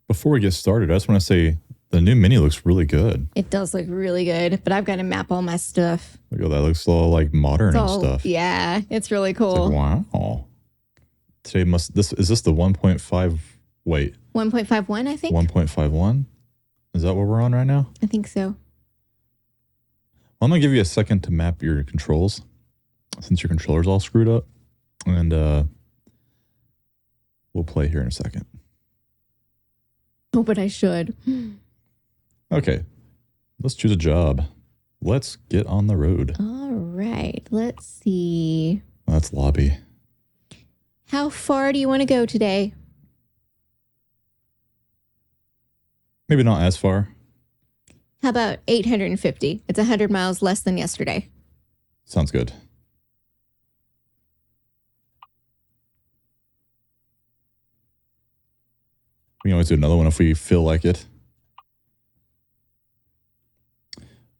Before we get started, I just want to say the new menu looks really good. It does look really good, but I've got to map all my stuff. Look at that. Looks all like modern and stuff. Yeah, it's really cool. It's like, wow. Today is this the 1.5? Wait. 1.51, I think. 1.51? Is that what we're on right now? I think so. Well, I'm going to give you a second to map your controls since your controller's all screwed up. And we'll play here in a second. Oh, but I should. Okay. Let's choose a job. Let's get on the road. All right. Let's see. That's lobby. How far do you want to go today? Maybe not as far. How about 850? It's 100 miles less than yesterday. Sounds good. We can always do another one if we feel like it.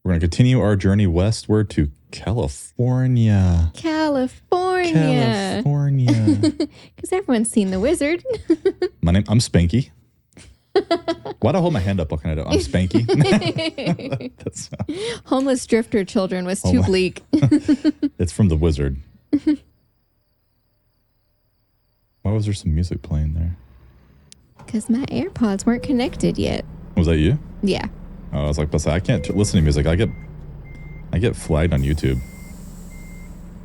We're going to continue our journey westward to California. California. Because everyone's seen The Wizard. I'm Spanky. Why'd I hold my hand up looking at it? I'm Spanky. Homeless drifter children was too bleak. It's from The Wizard. Why was there some music playing there? Because my AirPods weren't connected yet. Was that you? Yeah. Oh, I was like, I can't listen to music. I get flagged on YouTube.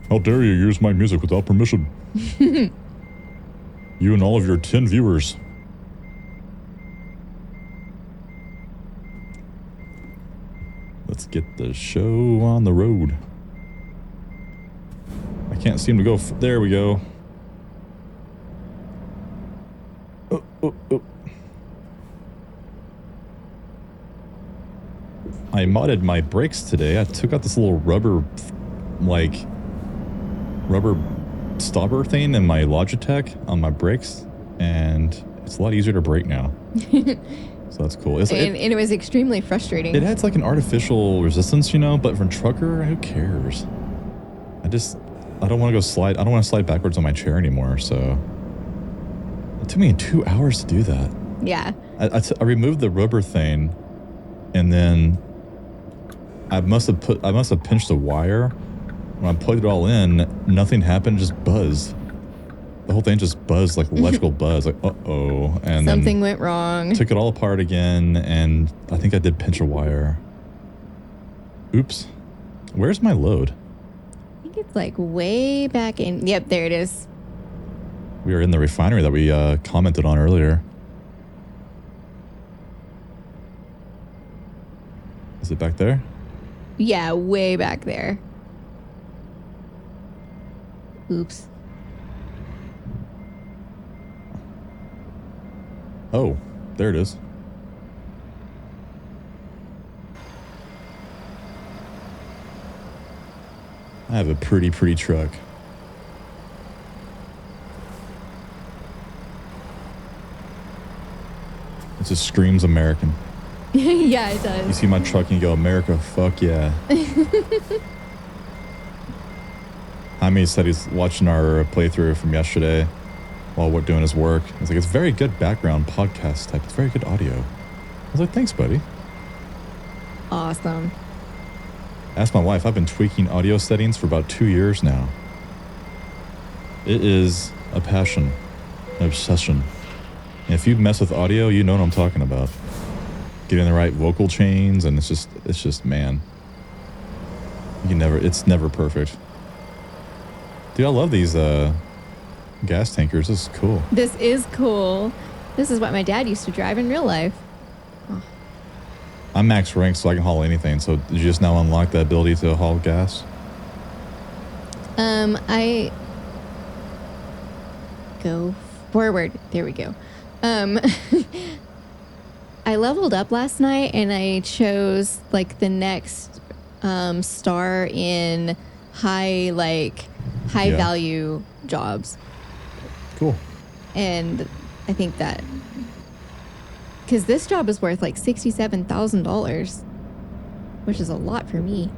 How dare you use my music without permission? You and all of your 10 viewers. Let's get the show on the road. I can't seem to go. There we go. Oh. I modded my brakes today. I took out this little rubber stopper thing in my Logitech on my brakes, and it's a lot easier to brake now. So that's cool. And it was extremely frustrating. It adds like an artificial resistance, but for a trucker, who cares? I don't want to go slide. I don't want to slide backwards on my chair anymore. So it took me 2 hours to do that. Yeah. I removed the rubber thing, and then I must have pinched the wire. When I plugged it all in, nothing happened. Just buzzed. The whole thing just buzzed like electrical buzz. Like uh-oh, and something went wrong. Took it all apart again, and I think I did pinch a wire. Oops. Where's my load? I think it's like way back in. Yep, there it is. We are in the refinery that we commented on earlier. Is it back there? Yeah, way back there. Oops. Oh, there it is. I have a pretty truck. It just screams American. Yeah, it does. You see my truck and you go, America, fuck yeah. Jaime said he's watching our playthrough from yesterday while we're doing his work. He's like, it's very good background podcast type. It's very good audio. I was like, thanks, buddy. Awesome. Ask my wife. I've been tweaking audio settings for about 2 years now. It is a passion, an obsession. And if you mess with audio, you know what I'm talking about. Getting the right vocal chains, and it's just man. It's never perfect. Dude, I love these gas tankers. This is cool. This is cool. This is what my dad used to drive in real life. Oh. I'm max rank, so I can haul anything. So did you just now unlock the ability to haul gas? I go forward. There we go. I leveled up last night, and I chose like the next star in high value jobs. Cool. And I think that because this job is worth like $67,000, which is a lot for me.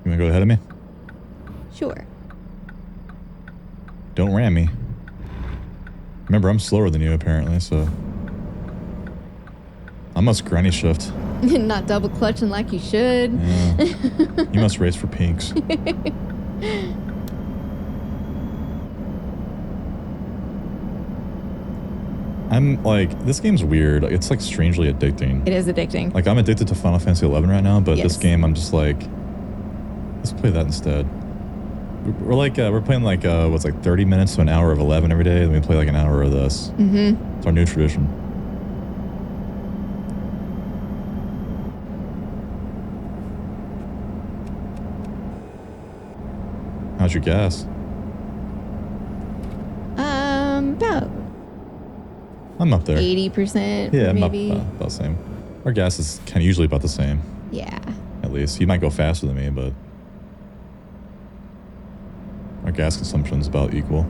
You want to go ahead of me? Sure. Don't ram me. Remember, I'm slower than you apparently, so I must granny shift. Not double clutching like you should. Yeah. You must race for pinks. I'm like, this game's weird. It's like strangely addicting. It is addicting. Like I'm addicted to Final Fantasy 11 right now, but Yes. this game I'm just like, let's play that instead. We're like, we're playing like, what's like 30 minutes to an hour of 11 every day, and we play like an hour of this. Mm-hmm. It's our new tradition. How's your gas? About I'm up there. 80%. Yeah, maybe. I'm about the same. Our gas is kind of usually about the same. Yeah. At least. You might go faster than me, but our gas consumption is about equal.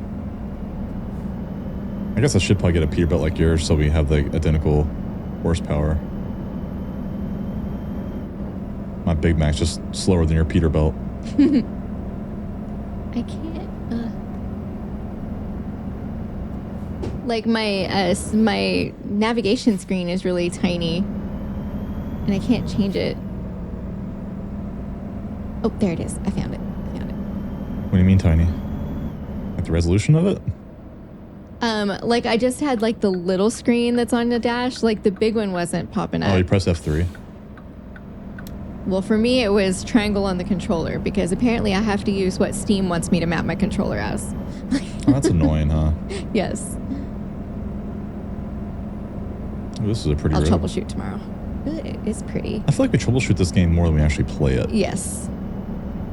I guess I should probably get a Peterbilt like yours so we have the identical horsepower. My Big Mac's just slower than your Peterbilt. I can't. Like my navigation screen is really tiny, and I can't change it. Oh, there it is. I found it. What do you mean tiny? Like the resolution of it? Like I just had like the little screen that's on the dash. Like the big one wasn't popping up. Oh, you press F3. Well, for me, it was triangle on the controller because apparently I have to use what Steam wants me to map my controller as. Oh, that's annoying, huh? Yes. Ooh, this is a pretty I'll road. troubleshoot tomorrow. It is pretty. I feel like we troubleshoot this game more than we actually play it. Yes.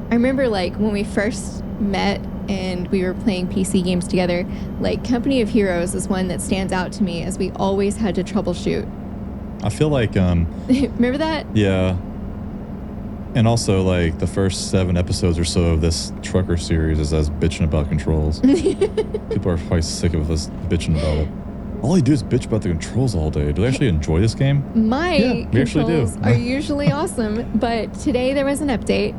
I remember like when we first met and we were playing PC games together, like Company of Heroes is one that stands out to me as we always had to troubleshoot. I feel like, Remember that? yeah. And also, like, the first 7 episodes or so of this trucker series is us bitching about controls. People are probably sick of us bitching about it. All you do is bitch about the controls all day. Do they actually enjoy this game? My we actually do. controls are usually awesome, but today there was an update,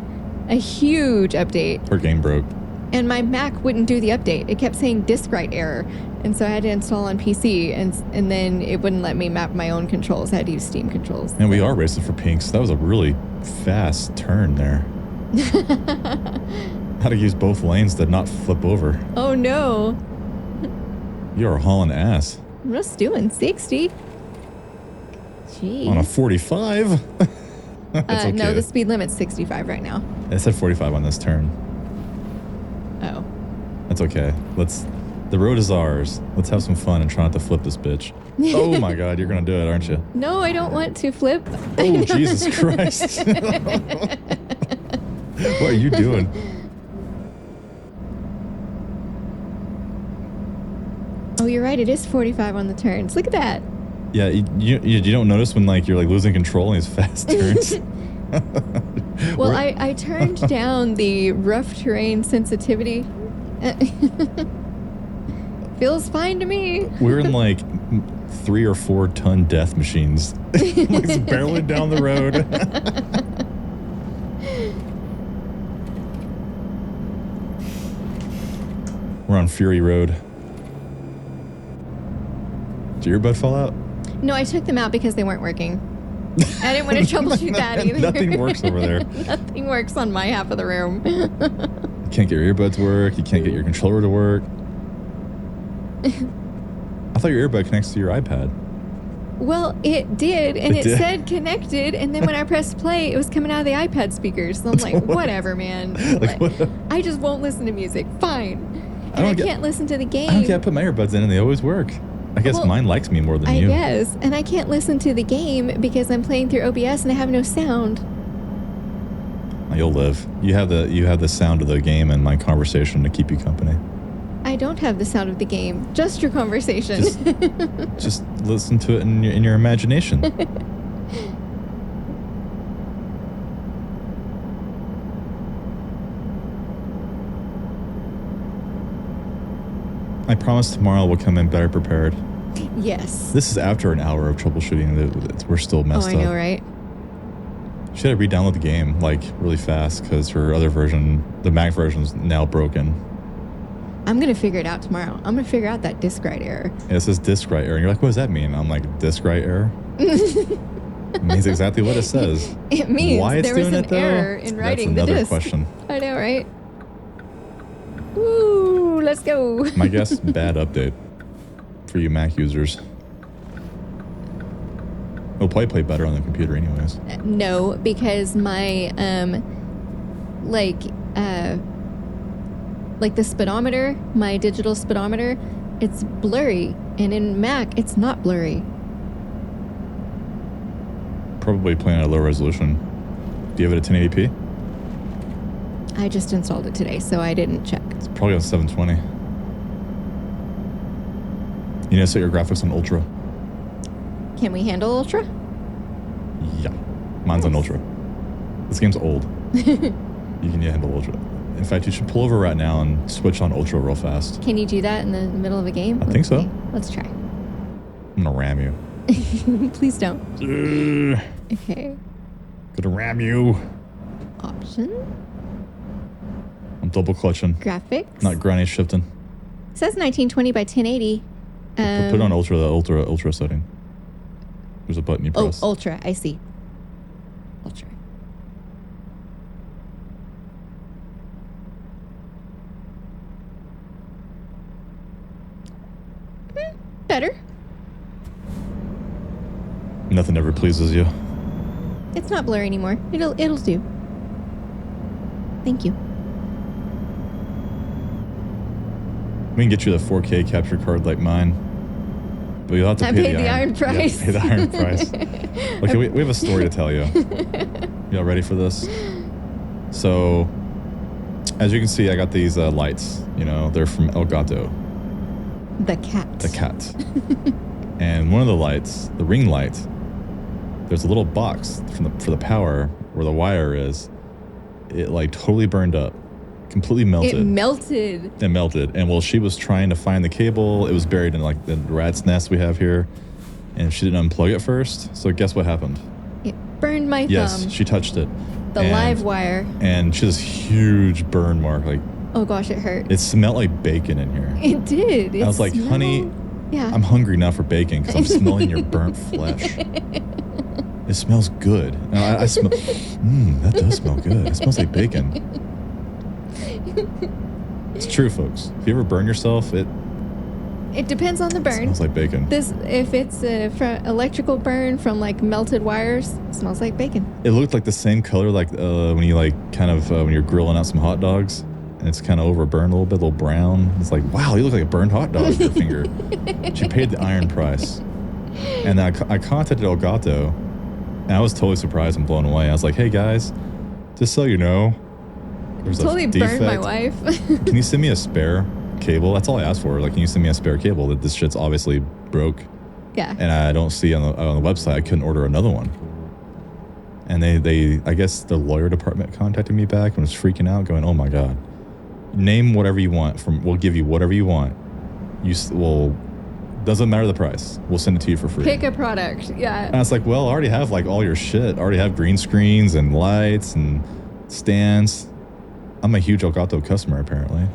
a huge update, Our game broke. and my Mac wouldn't do the update. It kept saying disk write error, and so I had to install on PC, and then it wouldn't let me map my own controls. I had to use Steam controls. And we are racing for pinks. That was a really fast turn there. How to use both lanes to not flip over. Oh no, You are hauling ass. I'm just doing 60. Jeez. On a 45? That's okay. No, the speed limit's 65 right now. It said 45 on this turn. Oh. That's okay. The road is ours. Let's have some fun and try not to flip this bitch. Oh my god, you're gonna do it, aren't you? No, I don't want to flip. Oh, Jesus Christ. What are you doing? Oh, you're right. It is 45 on the turns. Look at that. Yeah, you don't notice when like you're like losing control in these fast turns? Well, I turned down the rough terrain sensitivity. Feels fine to me. We're in like 3 or 4 ton death machines. Like barreling down the road. We're on Fury Road. Did your earbud fall out? No, I took them out because they weren't working. I didn't want to troubleshoot that either. Nothing works over there. Nothing works on my half of the room. You can't get your earbuds to work. You can't get your controller to work. I thought your earbud connects to your iPad. Well, it did, and It it did? said connected, and then when I pressed play, it was coming out of the iPad speakers. So I'm like, whatever, man. Like, what? I just won't listen to music. Fine. And don't I get- can't listen to the game. I don't get. I put my earbuds in and they always work. I guess Well, mine likes me more than I you. guess. And I can't listen to the game because I'm playing through OBS and I have no sound. You'll live. You have the sound of the game and my conversation to keep you company. I don't have the sound of the game, just your conversation. Just listen to it in your imagination. I promise tomorrow we'll come in better prepared. Yes. This is after an hour of troubleshooting. We're still messed Oh, up. I know, right? She had to re-download the game like really fast because her other version, the Mac version, is now broken. I'm going to figure it out tomorrow. I'm going to figure out that disk write error. Yeah, it says disk write error. And you're like, what does that mean? I'm like, disk write error? It means exactly what it says. It means why it's there was doing an it, though, error in writing the that's disk. another question. I know, right? Woo, let's go. My guess, bad update for you Mac users. It'll probably play better on the computer anyways. No, because my, like the speedometer, my digital speedometer, it's blurry. And in Mac, it's not blurry. Probably playing at a low resolution. Do you have it at 1080p? I just installed it today, so I didn't check. It's probably on 720. You need to set your graphics on ultra. Can we handle Ultra? Yeah. Mine's on ultra. This game's old. You can handle ultra. In fact, you should pull over right now and switch on ultra real fast. Can you do that in the middle of a game? I think so. See. Let's try. I'm gonna ram you. Please don't. Okay. Gonna ram you. Option. I'm double clutching. Graphics. Not granny shifting. It says 1920 by 1080. Put it on ultra, the ultra setting. There's a button you press. Oh, Ultra. I see. Ultra. Better. Nothing ever pleases you. It's not blurry anymore. It'll do. Thank you. We can get you the 4K capture card like mine. But you'll have to pay the iron price. Yeah, pay the iron price. Okay, we have a story to tell you. Y'all ready for this? So, as you can see, I got these lights. You know, they're from El Gato. The cat. The cat. And one of the lights, the ring light, there's a little box for the power where the wire is. It like totally burned up. Completely melted. It melted. It melted. And while she was trying to find the cable, it was buried in like the rat's nest we have here. And she didn't unplug it first. So guess what happened? It burned my thumb. Yes, she touched it. The live wire. And she has this huge burn mark. Like, oh gosh, it hurt. It smelled like bacon in here. It did. I was like, honey, yeah. I'm hungry now for bacon because I'm smelling your burnt flesh. It smells good. And I smell, that does smell good. It smells like bacon. It's true, folks. If you ever burn yourself, it depends on the burn. It smells like bacon. If it's electrical burn from like melted wires, it smells like bacon. It looked like the same color like when you like kind of when you're grilling out some hot dogs and it's kind of overburned a little brown. It's like, wow, you look like a burned hot dog with your finger. She paid the iron price. And then I contacted El Gato and I was totally surprised and blown away. I was like, hey guys, just so you know, there's totally a defect. burned my wife. Can you send me a spare cable? That's all I asked for. Like, can you send me a spare cable? That this shit's obviously broke. Yeah. And I don't see on the website. I couldn't order another one. And they I guess the lawyer department contacted me back and was freaking out, going, "Oh my god, name whatever you want. We'll give you whatever you want. Doesn't matter the price. We'll send it to you for free. Pick a product." Yeah. And I was like, well, I already have like all your shit. I already have green screens and lights and stands. I'm a huge El Gato customer, apparently.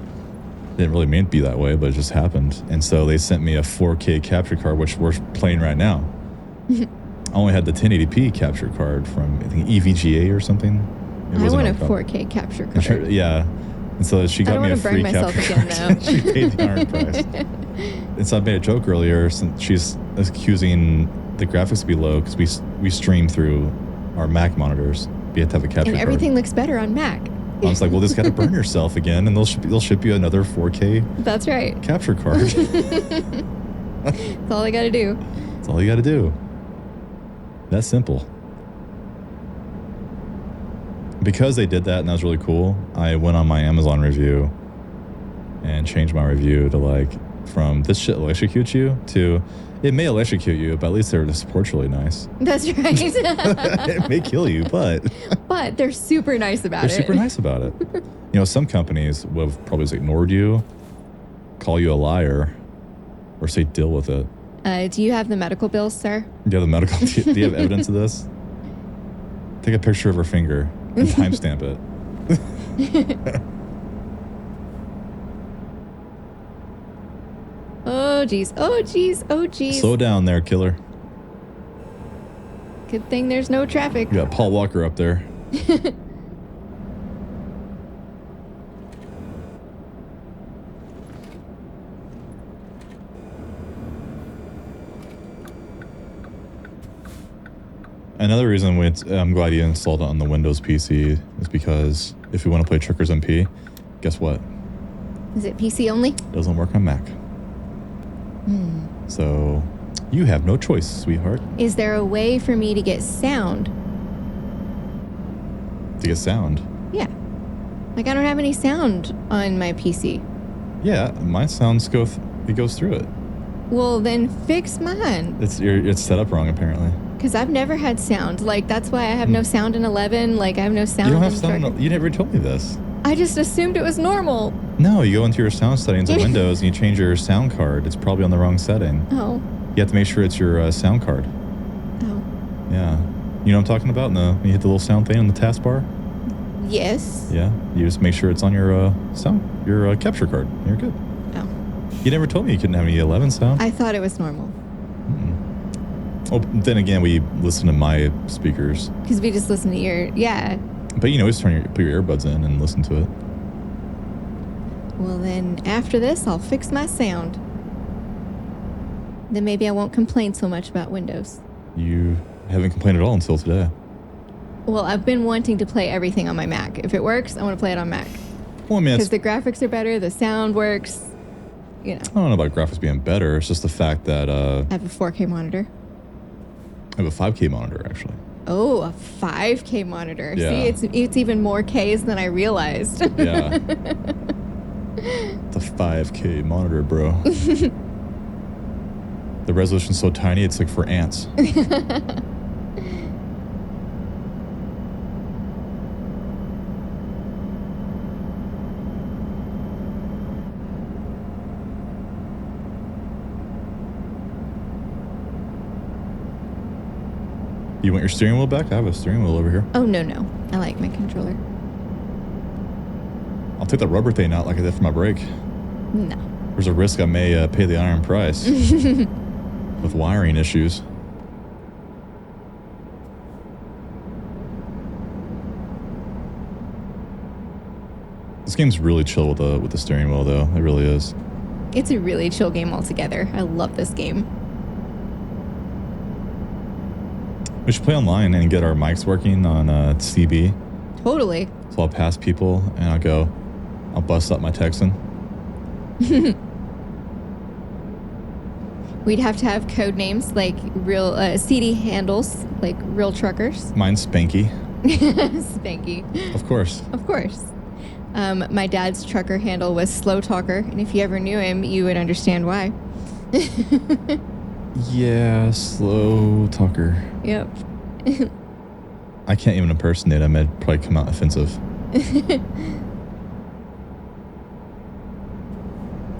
Didn't really mean to be that way, but it just happened. And so they sent me a 4K capture card, which we're playing right now. I only had the 1080p capture card from, I think, EVGA or something. I want a 4K capture card. Yeah. And so she got me a free capture card. Again, she paid the iron price. And so I made a joke earlier, since she's accusing the graphics to be low because we stream through our Mac monitors. We have to have a capture card. And everything looks better on Mac. I was like, well, this got to burn yourself again, and they'll ship you another 4K. That's right. Capture card. That's all I got to do. That's all you got to do. That's simple. Because they did that, and that was really cool, I went on my Amazon review and changed my review to like, from this shit will electrocute you to it may electrocute you, but at least the support's really nice. That's right. It may kill you, but they're super nice about it. They're super nice about it. You know, some companies would have probably just ignored you, call you a liar, or say deal with it. Do you have the medical bills, sir? Do you have the medical? Do you have evidence of this? Take a picture of her finger and timestamp it. Oh, geez. Oh, geez. Oh, geez. Slow down there, killer. Good thing there's no traffic. You got Paul Walker up there. Another reason I'm glad you installed it on the Windows PC is because if you want to play Trickers MP, guess what? Is it PC only? Doesn't work on Mac. So you have no choice, sweetheart. Is there a way for me to get sound? To get sound? Yeah. Like, I don't have any sound on my PC. Yeah, my sounds it goes through it. Well, then fix mine. It's set up wrong, apparently. Because I've never had sound. Like, that's why I have no sound in 11. Like, I have no sound You don't in have sound. You never told me this. I just assumed it was normal. No, you go into your sound settings on Windows and you change your sound card. It's probably on the wrong setting. Oh. You have to make sure it's your sound card. Oh. Yeah. You know what I'm talking about? You hit the little sound thing on the taskbar? Yes. Yeah. You just make sure it's on your your capture card. You're good. Oh. You never told me you couldn't have any 11 sound. I thought it was normal. Oh, then again, we listen to my speakers. Because we just listen to yeah. But you can always put your earbuds in and listen to it. Well, then after this, I'll fix my sound. Then maybe I won't complain so much about Windows. You haven't complained at all until today. Well, I've been wanting to play everything on my Mac. If it works, I want to play it on Mac. Well, I mean, because the graphics are better, the sound works. You know. I don't know about graphics being better. It's just the fact that I have a 4K monitor. I have a 5K monitor, actually. Oh, a 5K monitor. Yeah. See, it's even more Ks than I realized. Yeah. The 5K monitor, bro. The resolution's so tiny, it's like for ants. You want your steering wheel back? I have a steering wheel over here. Oh, no. I like my controller. I'll take the rubber thing out like I did for my brake. No. There's a risk I may pay the iron price with wiring issues. This game's really chill with the steering wheel, though. It really is. It's a really chill game altogether. I love this game. We should play online and get our mics working on CB. Totally. So I'll pass people and I'll bust up my Texan. We'd have to have code names like real CD handles, like real truckers. Mine's Spanky. Spanky. Of course. Of course. My dad's trucker handle was Slow Talker, and if you ever knew him, you would understand why. Yeah, Slow Talker. Yep. I can't even impersonate him. It'd probably come out offensive.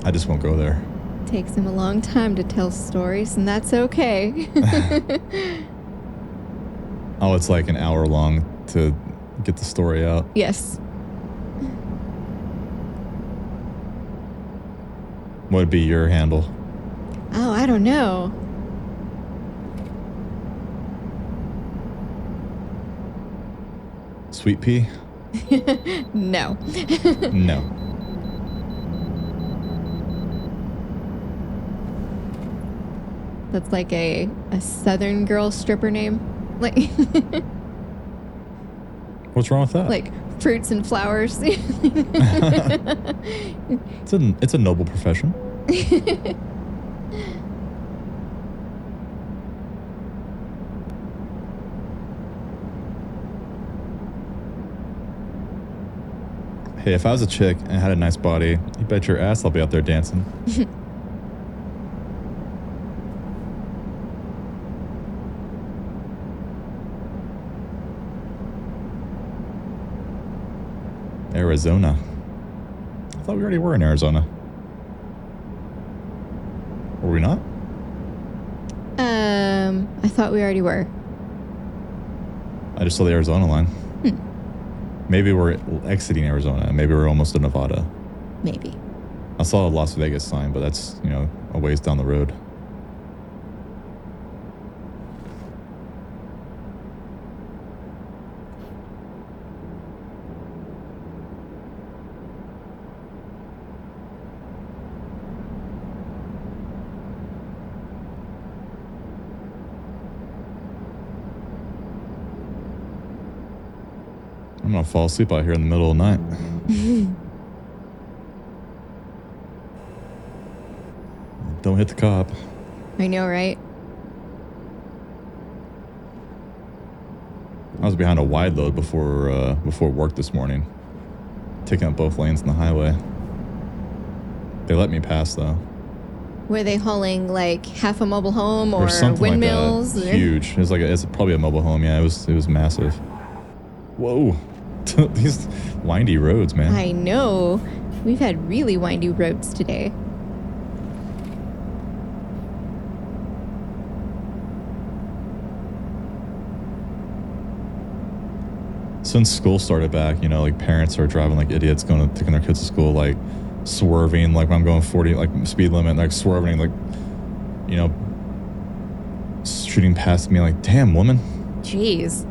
I just won't go there. Takes him a long time to tell stories, and that's okay. Oh, it's like an hour long to get the story out. Yes. What would be your handle? Oh, I don't know. Sweet pea? No. No. That's like a Southern girl stripper name. Like What's wrong with that? like fruits and flowers. It's a noble profession. Hey, if I was a chick and had a nice body, you bet your ass I'll be out there dancing. Arizona. I thought we already were in Arizona. Were we not? I thought we already were. I just saw the Arizona line. Maybe we're exiting Arizona. Maybe we're almost to Nevada. Maybe. I saw a Las Vegas sign, but that's, you know, a ways down the road. I'm gonna fall asleep out here in the middle of the night. Don't hit the cop. I know, right? I was behind a wide load before work this morning, taking up both lanes in the highway. They let me pass though. Were they hauling like half a mobile home or something windmills? Like that. Huge. It's probably a mobile home. Yeah, it was massive. Whoa. These windy roads, man. I know. We've had really windy roads today. Since school started back, you know, like parents are driving like idiots, taking their kids to school, like swerving, like when I'm going 40, like speed limit, like swerving, like, you know, shooting past me, like, damn, woman. Jeez.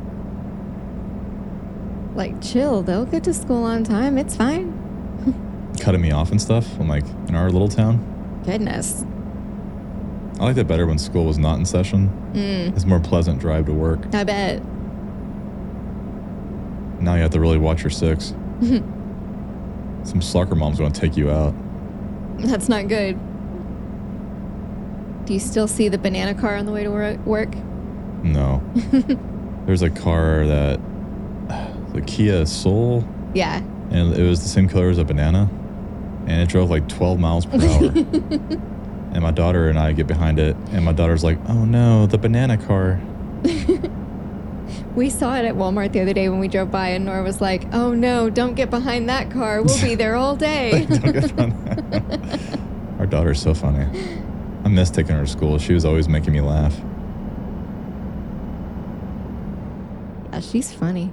Like, chill. They'll get to school on time. It's fine. Cutting me off and stuff. I'm like, in our little town. Goodness. I liked it better when school was not in session. It's a more pleasant drive to work. I bet. Now you have to really watch your six. Some soccer mom's going to take you out. That's not good. Do you still see the banana car on the way to work? No. There's a car that, the Kia Soul. Yeah. And it was the same color as a banana. And it drove like 12 miles per hour. And my daughter and I get behind it. And my daughter's like, oh no, the banana car. We saw it at Walmart the other day when we drove by, and Nora was like, oh no, don't get behind that car. We'll be there all day. Don't get behind that. Our daughter's so funny. I miss taking her to school. She was always making me laugh. Yeah, she's funny.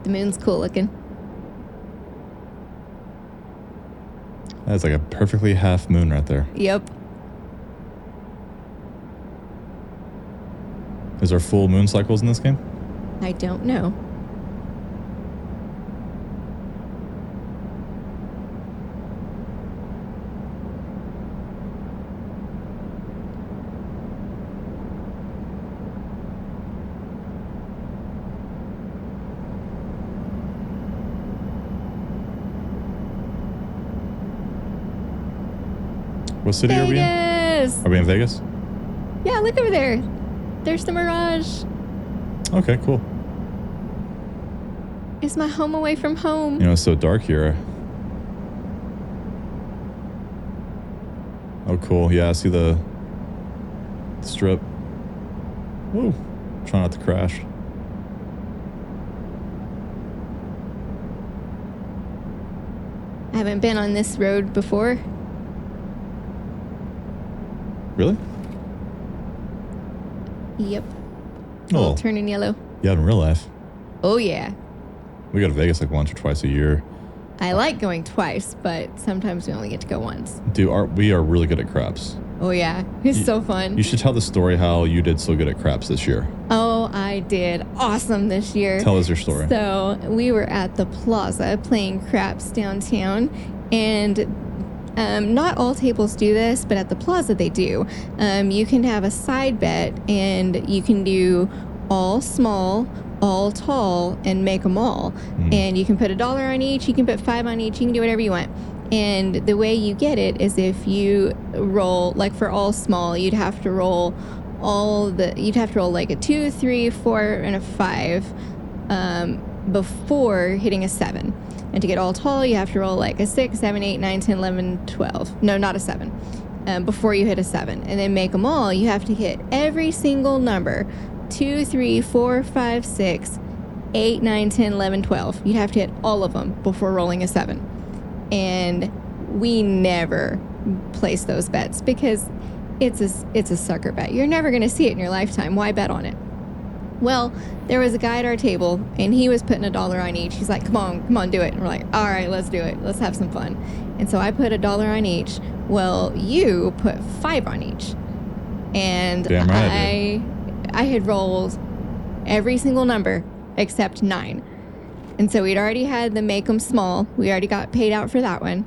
The moon's cool looking. That's like a perfectly half moon right there. Yep. Is there full moon cycles in this game? I don't know. What city are we in? Vegas! Are we in Vegas? Yeah, look over there. There's the Mirage. Okay, cool. It's my home away from home. You know, it's so dark here. Oh, cool. Yeah, I see the strip. Woo. Try not to crash. I haven't been on this road before. Really? Yep. Oh. All turning yellow. Yeah, in real life. Oh, yeah. We go to Vegas like once or twice a year. I like going twice, but sometimes we only get to go once. Dude, we are really good at craps. Oh, yeah. It's so fun. You should tell the story how you did so good at craps this year. Oh, I did awesome this year. Tell us your story. So we were at the plaza playing craps downtown, and not all tables do this, but at the plaza they do. You can have a side bet, and you can do all small, all tall, and make them all. And you can put $1 on each, you can put 5 on each, you can do whatever you want. And the way you get it is if you roll, like for all small, you'd have to roll like a 2, 3, 4, and a 5 before hitting a 7. And to get all tall, you have to roll like a 6, 7, 8, 9, 10, 11, 12. No, not a 7. Before you hit a 7. And then make them all, you have to hit every single number. 2, 3, 4, 5, 6, 8, 9, 10, 11, 12. You'd have to hit all of them before rolling a 7. And we never place those bets because it's a sucker bet. You're never going to see it in your lifetime. Why bet on it? Well, there was a guy at our table, and he was putting $1 on each. He's like, come on, do it. And we're like, all right, let's do it. Let's have some fun. And so I put $1 on each. Well, you put 5 on each. And Damn right I had rolled every single number except 9. And so we'd already had the make 'em small. We already got paid out for that one.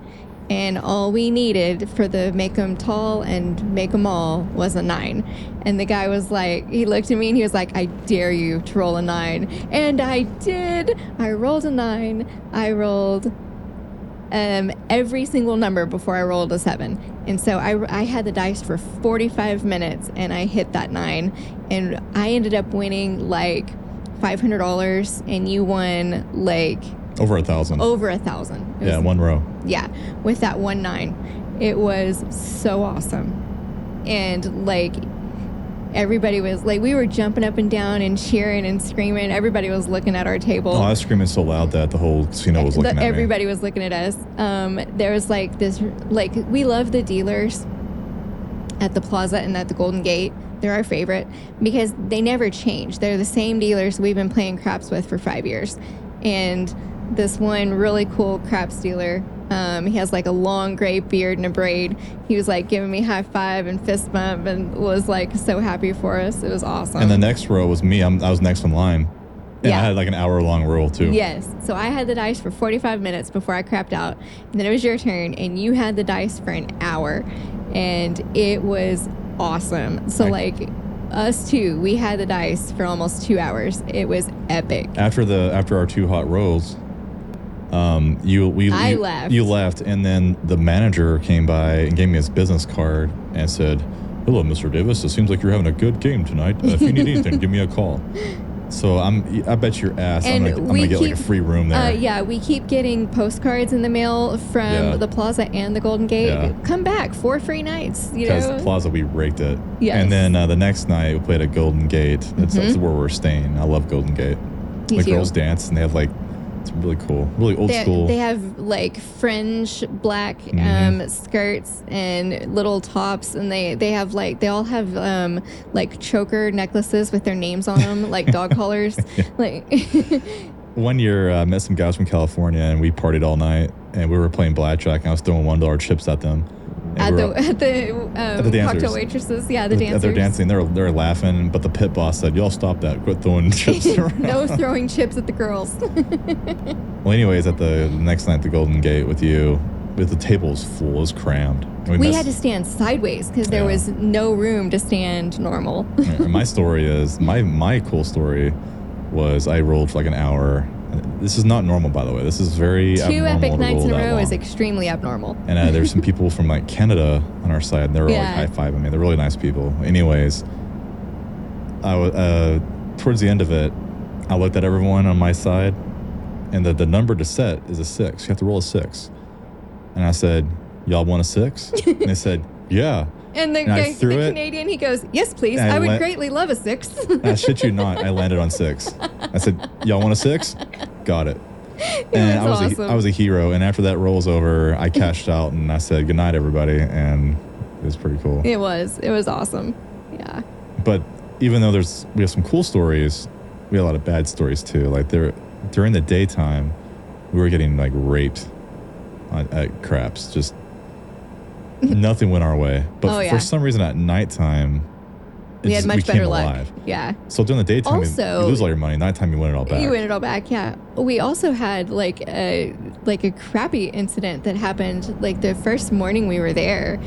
And all we needed for the make 'em tall and make 'em all was a 9. And the guy was like, he looked at me and he was like, I dare you to roll a 9. And I did. I rolled a 9. I rolled every single number before I rolled a 7. And so I had the dice for 45 minutes and I hit that 9. And I ended up winning like $500 and you won like Over 1,000. over 1,000. Yeah, one row. Yeah, with that 1 9. It was so awesome. And like everybody was like, we were jumping up and down and cheering and screaming. Everybody was looking at our table. Oh, I was screaming so loud that the whole casino was looking at me. Everybody was looking at us. There was like this, like, we love the dealers at the Plaza and at the Golden Gate. They're our favorite because they never change. They're the same dealers we've been playing craps with for 5 years. And this one really cool craps dealer, he has like a long gray beard and a braid. He was like giving me high five and fist bump and was like so happy for us. It was awesome. And the next row was me. I was next in line. And Yeah. I had like an hour-long roll too. Yes. So I had the dice for 45 minutes before I crapped out. And then it was your turn, and you had the dice for an hour. And it was awesome. So, like, us two, we had the dice for almost 2 hours. It was epic. After our 2 hot rolls, I left. You left, and then the manager came by and gave me his business card and said, "Hello, Mr. Davis. It seems like you're having a good game tonight. If you need anything, give me a call." So I bet your ass I'm gonna get like a free room there. Yeah, we keep getting postcards in the mail from the Plaza and the Golden Gate. Yeah. Come back, 4 free nights. Because the Plaza, we raked it. Yes. And then the next night we played at Golden Gate. That's where we're staying. I love Golden Gate. Me The too. girls dance, and they have like, it's really cool, really old school. They have like fringe black skirts and little tops, and they all have like choker necklaces with their names on them, like dog collars. Like One year, I met some guys from California, and we partied all night, and we were playing blackjack, and I was throwing $1 chips at them. at And the dancers. cocktail waitresses, the dancers. They're dancing. They're laughing, but the pit boss said, "Y'all stop that! Quit throwing chips around." No throwing chips at the girls. Well, anyways, at the next night at the Golden Gate with you, the table was full, it was crammed. And We had to stand sideways because there was no room to stand normal. And my story is my cool story was I rolled for like an hour. This is not normal, by the way. This is very 2 abnormal epic to nights roll in a that row is long. extremely abnormal. And there's some people from like Canada on our side, and they were like high-fiving me. They're really nice people. Anyways, I was towards the end of it, I looked at everyone on my side, and the number to set is a 6. You have to roll a 6. And I said, "Y'all want a 6?" And they said, "Yeah." And the Canadian, he goes, "Yes, please. I would greatly love a 6." I shit you not, I landed on 6. I said, "Y'all want a 6?" Got it. And I was a hero. And after that roll's over, I cashed out and I said, "Good night, everybody." And it was pretty cool. It was awesome. Yeah. But even though we have some cool stories, we have a lot of bad stories too. Like during the daytime, we were getting like raped at craps. Just nothing went our way. But for some reason at nighttime, we had much better luck. Alive. Yeah. So during the daytime, Also, you lose all your money. Nighttime, you win it all back. You win it all back, yeah. We also had like a crappy incident that happened like the first morning we were there.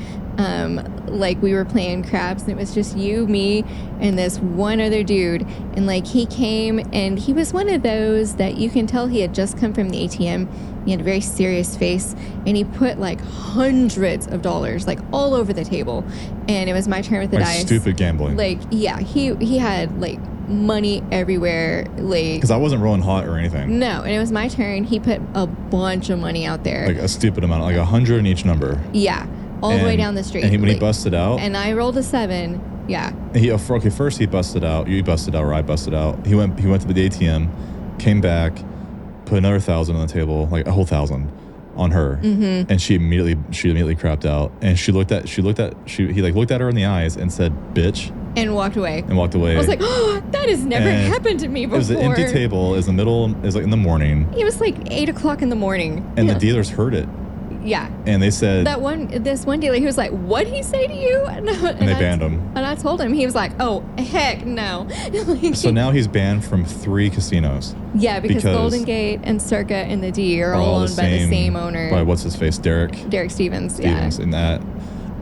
Like we were playing craps, and it was just you, me, and this one other dude. And like he came, and he was one of those that you can tell he had just come from the ATM. He had a very serious face, and he put like hundreds of dollars like all over the table. And it was my turn with the dice. Stupid gambling. Like, yeah, he had like money everywhere, like, because I wasn't rolling hot or anything. No, and it was my turn. He put a bunch of money out there, like a stupid amount, like 100 in each number. Yeah, all the way down the street. And when he busted out, and I rolled a 7. Yeah. First he busted out. You busted out, or I busted out. He went to the ATM, came back, put another 1,000 on the table, like a whole 1,000, on her, and she immediately crapped out, and he looked at her in the eyes and said, "Bitch," and walked away. I was like, oh, that has never happened to me before. It was an empty table. It was in the morning. It was like 8 o'clock in the morning, and the dealers heard it. Yeah. And they said this one dealer, he was like, "What'd he say to you?" And they banned him. And I told him, he was like, "Oh, heck no." So now he's banned from 3 casinos. Yeah, because Golden Gate and Circa and the D are all owned by the same owner. By what's his face, Derek Stevens. And that,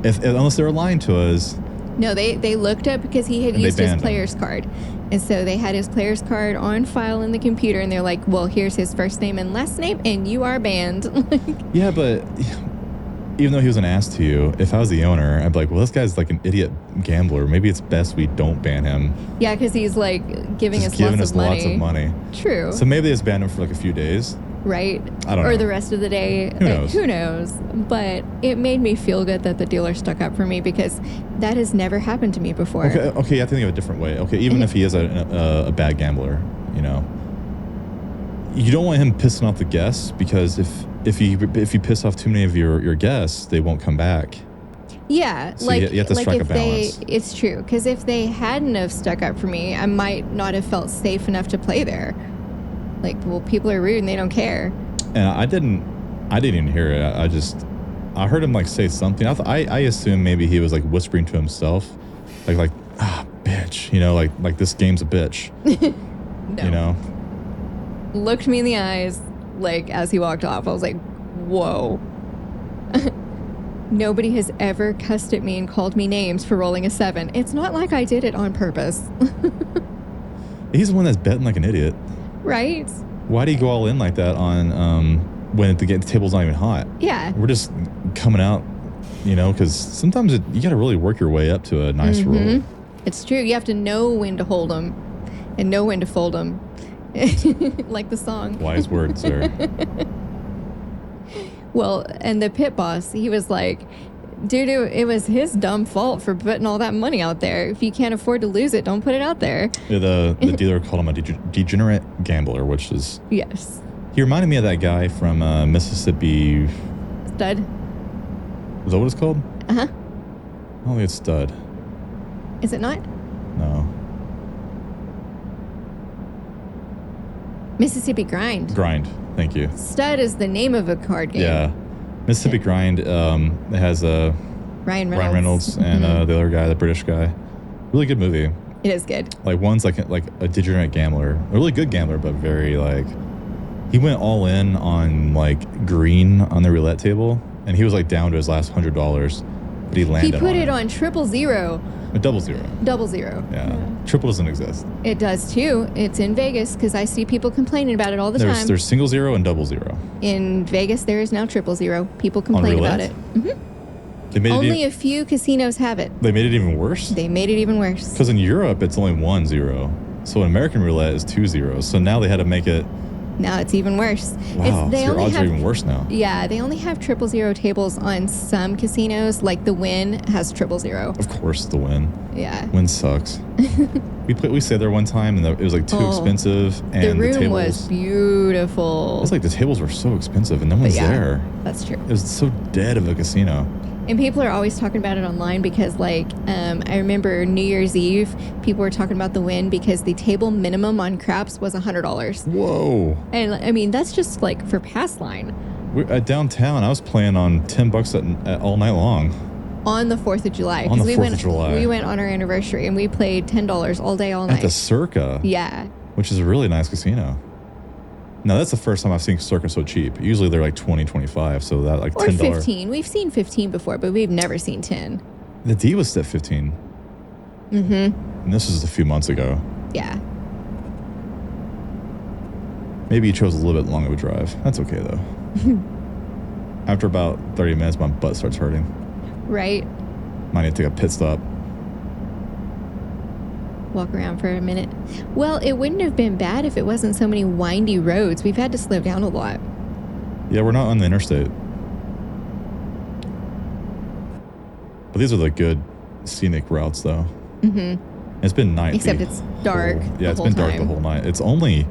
unless they were lying to us. No, they looked up because he had used his player's card. And so they had his player's card on file in the computer, and they're like, well, here's his first name and last name, and you are banned. Yeah, but even though he was an ass to you, if I was the owner, I'd be like, well, this guy's like an idiot gambler. Maybe it's best we don't ban him. Yeah, because he's like giving us lots of money. True. So maybe they just banned him for like a few days. Right? I don't know. Or the rest of the day. Who knows? But it made me feel good that the dealer stuck up for me, because that has never happened to me before. Okay, you have to think of a different way. Okay, even if he is a bad gambler, you know, you don't want him pissing off the guests, because if you piss off too many of your guests, they won't come back. Yeah, so you have to strike a balance. It's true, because if they hadn't have stuck up for me, I might not have felt safe enough to play there. Like, well, people are rude and they don't care. And I didn't even hear it. I heard him like say something. I assumed maybe he was like whispering to himself, like bitch, you know, like this game's a bitch. No. You know. Looked me in the eyes, like, as he walked off. I was like, whoa. Nobody has ever cussed at me and called me names for rolling a 7. It's not like I did it on purpose. He's the one that's betting like an idiot. Right? Why do you go all in like that on when the table's not even hot? Yeah. We're just coming out, you know, because sometimes you got to really work your way up to a nice roll. It's true. You have to know when to hold them and know when to fold them. Like the song. Wise words there. Well, and the pit boss, he was like, dude, it was his dumb fault for putting all that money out there. If you can't afford to lose it, don't put it out there. Yeah, the dealer called him a degenerate gambler, which is... Yes. He reminded me of that guy from Mississippi... Stud? Is that what it's called? Uh-huh. I don't think it's Stud. Is it not? No. Mississippi Grind. Grind. Thank you. Stud is the name of a card game. Yeah. Mississippi Grind has Ryan Reynolds and the other guy, the British guy. Really good movie. It is good. Like, one's like a degenerate gambler, a really good gambler, but very like, he went all in on like green on the roulette table, and he was like down to his last $100, but he landed. He put it on 000. A 00. 00. Yeah. Triple doesn't exist. It does too. It's in Vegas, because I see people complaining about it all the time. There's 0 and 00. In Vegas, there is now 000. People complain about it. They made only a few casinos have it. They made it even worse? They made it even worse. Because in Europe, it's only 10. So in American roulette is 20. So now they had to make it... Now it's even worse. Wow, so your odds are even worse now. Yeah, they only have 000 tables on some casinos. Like the Wynn has 000. Of course, the Wynn. Yeah. Wynn sucks. We stayed there one time, and it was like too expensive. And the room was beautiful. It's like the tables were so expensive, and no one's there. That's true. It was so dead of a casino. And people are always talking about it online, because, like, I remember New Year's Eve, people were talking about the Wynn because the table minimum on craps was $100. Whoa. And, I mean, that's just, like, for pass line. At downtown, I was playing on $10 at all night long. On the 4th of July. On the 4th of July. We went on our anniversary, and we played $10 all day, all night. At the Circa. Yeah. Which is a really nice casino. Now, that's the first time I've seen Circa so cheap. Usually they're like 20, 25, so that like $10. Or 15. We've seen 15 before, but we've never seen 10. The D was at 15. And this was a few months ago. Yeah. Maybe you chose a little bit long of a drive. That's okay, though. After about 30 minutes, my butt starts hurting. Right. Might need to take a pit stop. Walk around for a minute. Well, it wouldn't have been bad if it wasn't so many windy roads. We've had to slow down a lot. Yeah, we're not on the interstate. But these are the good scenic routes, though. It's been night. Except it's dark. Yeah, it's been dark the whole night. It's only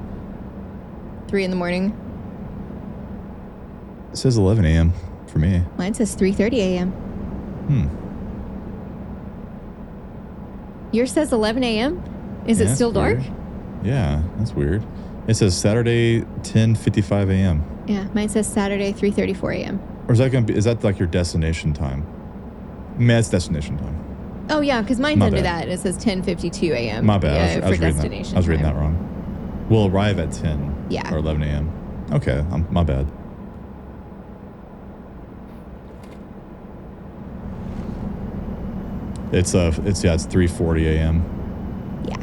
3 in the morning. It says 11 a.m. for me. Mine says 3:30 a.m. Yours says 11 a.m.? Is it still dark? Weird. Yeah, that's weird. It says Saturday 10:55 a.m. Yeah, mine says Saturday 3:34 a.m. Or is that like your destination time? It's destination time. Oh yeah, because mine's under that. It says 10:52 a.m. My bad. I was reading that wrong. We'll arrive at 10 or 11 a.m. Okay, my bad. It's 3:40 a.m. Yeah.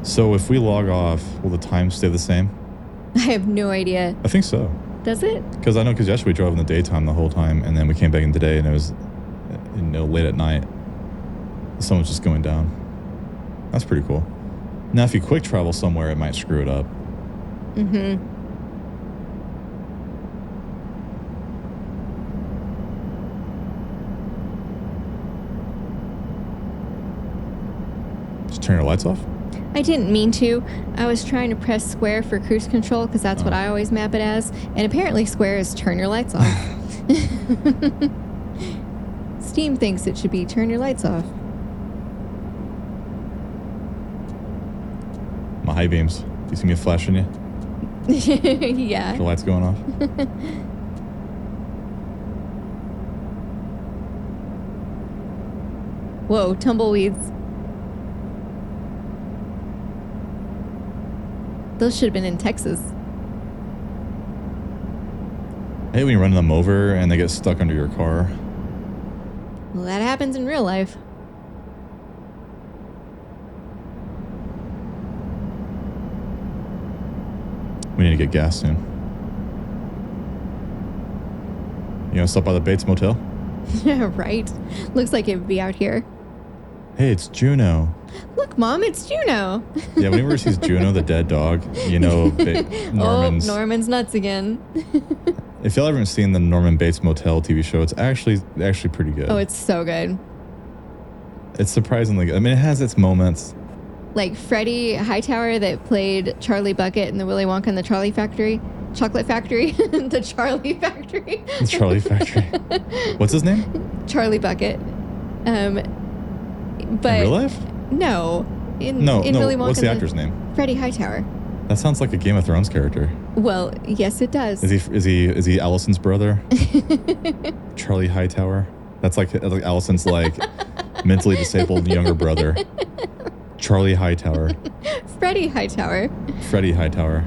So if we log off, will the time stay the same? I have no idea. I think so. Does it? Because yesterday we drove in the daytime the whole time, and then we came back in today, and it was late at night. The sun was just going down. That's pretty cool. Now, if you quick travel somewhere, it might screw it up. Mm-hmm. Just turn your lights off? I didn't mean to. I was trying to press square for cruise control because that's what I always map it as. And apparently square is turn your lights off. Steam thinks it should be turn your lights off. My high beams. Do you see me flashing you? Yeah. The lights going off? Whoa, tumbleweeds. Those should have been in Texas. I hate when you run them over and they get stuck under your car. Well, that happens in real life. We need to get gas soon. You gonna stop by the Bates Motel? Yeah, right. Looks like it would be out here. Hey, it's Juno. Look, Mom, it's Juno. Yeah, whenever he sees Juno, the dead dog, Norman's... Oh, Norman's nuts again. If y'all haven't seen the Norman Bates Motel TV show, it's actually pretty good. Oh, it's so good. It's surprisingly good. I mean, it has its moments. Like Freddie Hightower that played Charlie Bucket in the Willy Wonka and the Chocolate Factory. The Charlie Factory. The Charlie Factory. What's his name? Charlie Bucket. But in real life? No. In Willy Wonka. What's the actor's name? Freddie Hightower. That sounds like a Game of Thrones character. Well, yes, it does. Is he Allison's brother? Charlie Hightower. That's like Allison's mentally disabled younger brother. Charlie Hightower. Freddie Hightower. Freddie Hightower.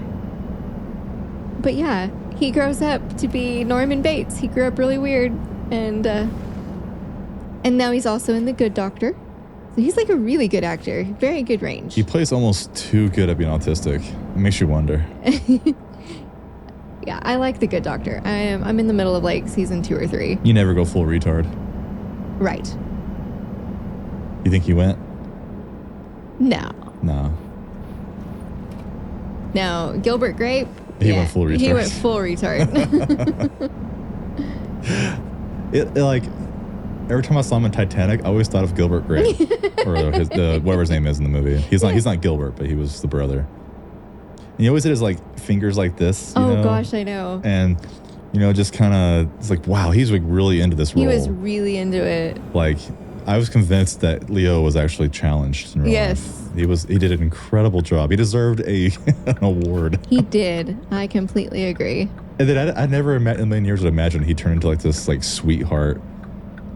But yeah, he grows up to be Norman Bates. He grew up really weird, and now he's also in The Good Doctor. So he's like a really good actor. Very good range. He plays almost too good at being autistic. It makes you wonder. Yeah, I like The Good Doctor. I'm in the middle of season 2 or 3. You never go full retard. Right. You think you went? No. No. No, Gilbert Grape. He went full retard. He went full retard. Every time I saw him in Titanic, I always thought of Gilbert Grape, or whatever his name is in the movie. He's not Gilbert, but he was the brother. And he always did his fingers like this. Oh gosh, I know. And just kind of, it's like, wow, he's really into this role. He was really into it. I was convinced that Leo was actually challenged in real life. He did an incredible job. He deserved an award. He did. I completely agree. And then I never in a million years would imagine he turned into this sweetheart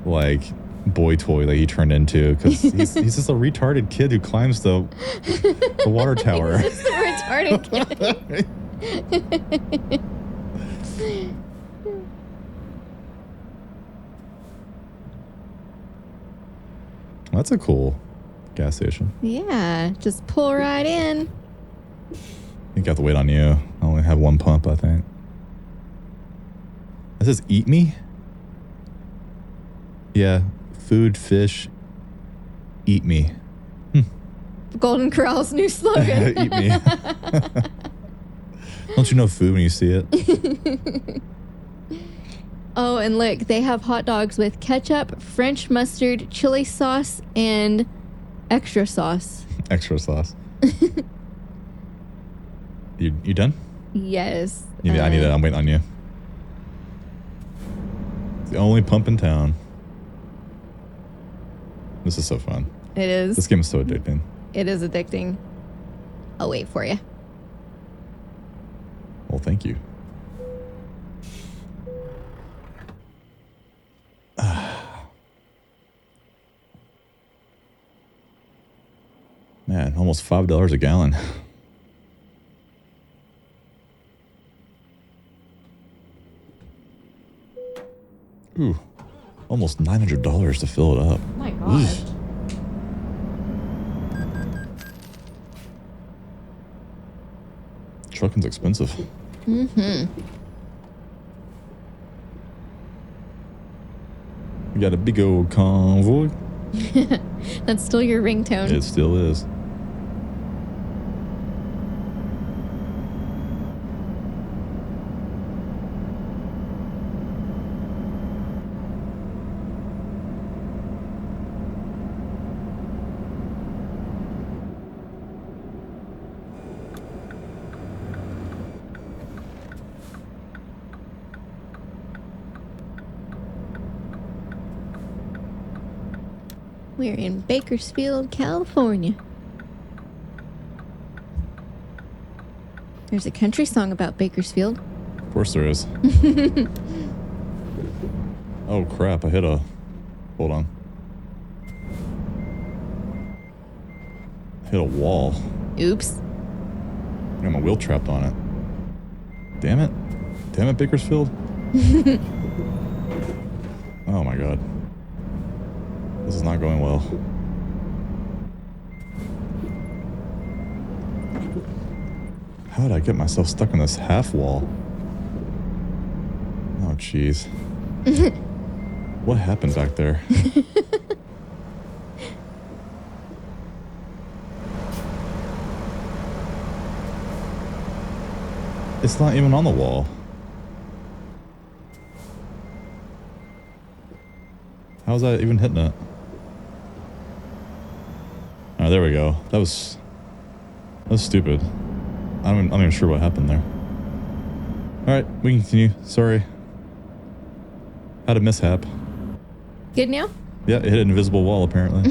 boy toy that he turned into, because he's just a retarded kid who climbs the water tower. He's just a retarded kid. That's a cool gas station. Yeah, just pull right in. You got to wait on you. I only have one pump, I think. It says eat me? Yeah. Food, fish, eat me. Golden Corral's new slogan. Eat me. Don't you know food when you see it? Oh, and look, they have hot dogs with ketchup, French mustard, chili sauce, and extra sauce. Extra sauce. You done? Yes. I need it. I'm waiting on you. It's the only pump in town. This is so fun. It is. This game is so addicting. It is addicting. I'll wait for you. Well, thank you. Man, almost $5 a gallon. Ooh, almost $900 to fill it up. My gosh. Trucking's expensive. Mm-hmm. We got a big old convoy. That's still your ringtone. It still is. We're in Bakersfield, California. There's a country song about Bakersfield. Of course there is. Oh crap, I hit a... Hold on. I hit a wall. Oops. I got my wheel trapped on it. Damn it. Damn it, Bakersfield. Oh my god. This is not going well. How did I get myself stuck in this half wall? Oh jeez. What happened back there? It's not even on the wall. How's that even hitting it? Oh, there we go. That was stupid. I'm not even sure what happened there. Alright, we can continue. Sorry. Had a mishap. Good now? Yeah, it hit an invisible wall apparently.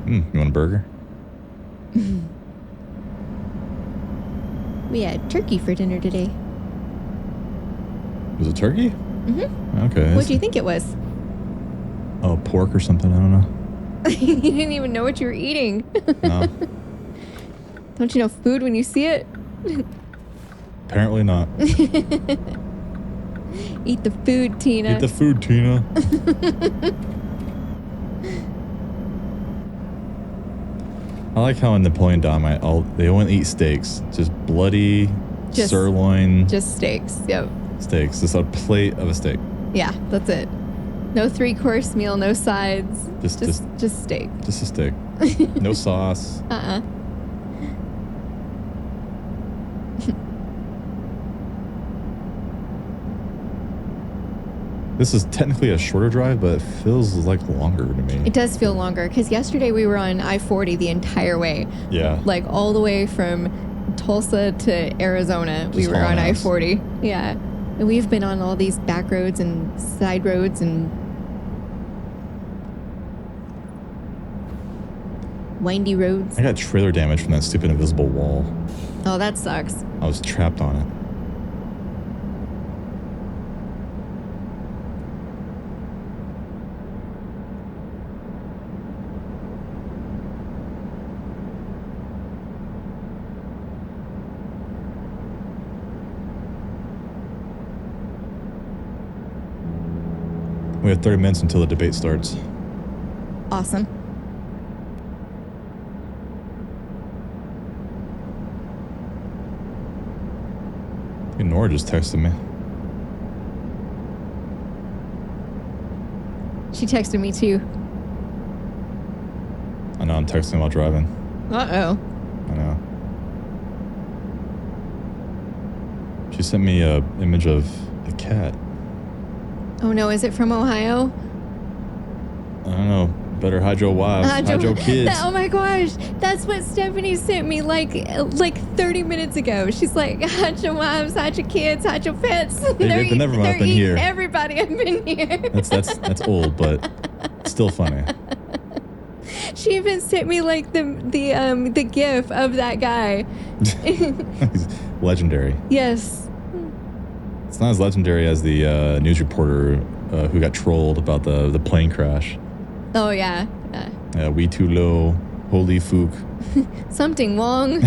You want a burger? We had turkey for dinner today. Was it turkey? Mm-hmm. Okay. What do you think it was? Oh, pork or something. I don't know. You didn't even know what you were eating. No. Don't you know food when you see it? Apparently not. Eat the food, Tina. Eat the food, Tina. I like how in Napoleon Dynamite, they won't eat steaks. Just bloody sirloin. Just steaks. Yep. Steaks. Just a plate of a steak. Yeah, that's it. No 3-course meal, no sides. Just steak. Just a steak. No sauce. This is technically a shorter drive, but it feels like longer to me. It does feel longer because yesterday we were on I-40 the entire way. Yeah. Like all the way from Tulsa to Arizona, we were on I-40. Yeah. And we've been on all these back roads and side roads and windy roads. I got trailer damage from that stupid invisible wall. Oh, that sucks. I was trapped on it. We have 30 minutes until the debate starts. Awesome. Nora just texted me. She texted me too. I know, I'm texting while driving. Uh-oh. I know. She sent me a image of a cat. Oh no, is it from Ohio? I don't know. Better hide your wives, hide your kids. Oh my gosh, that's what Stephanie sent me like 30 minutes ago. She's like, hide your wives, hide your kids, hide your pets. They're never they're up in eating here. everybody up in here. That's old, but still funny. She even sent me like the gif of that guy. He's legendary. Yes. It's not as legendary as the news reporter who got trolled about the plane crash. Oh yeah. We too low. Holy fook. Something wrong.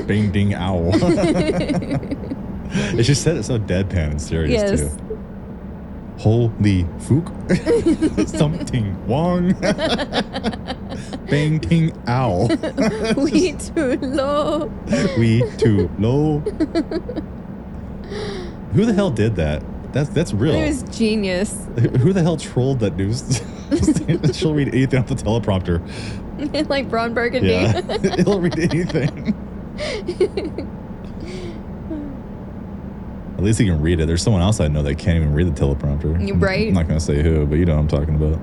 Bing ding ow. It just said it so deadpan and serious Yes. too. Holy fook. Something wrong. Bang ting ow. We too low. We too low. Who the hell did that? That's real. It was genius. Who the hell trolled that news? She'll read anything off the teleprompter. Like Braun Burgundy. Yeah, he'll read anything. At least he can read it. There's someone else I know that can't even read the teleprompter. Right. I'm not going to say who, but you know what I'm talking about.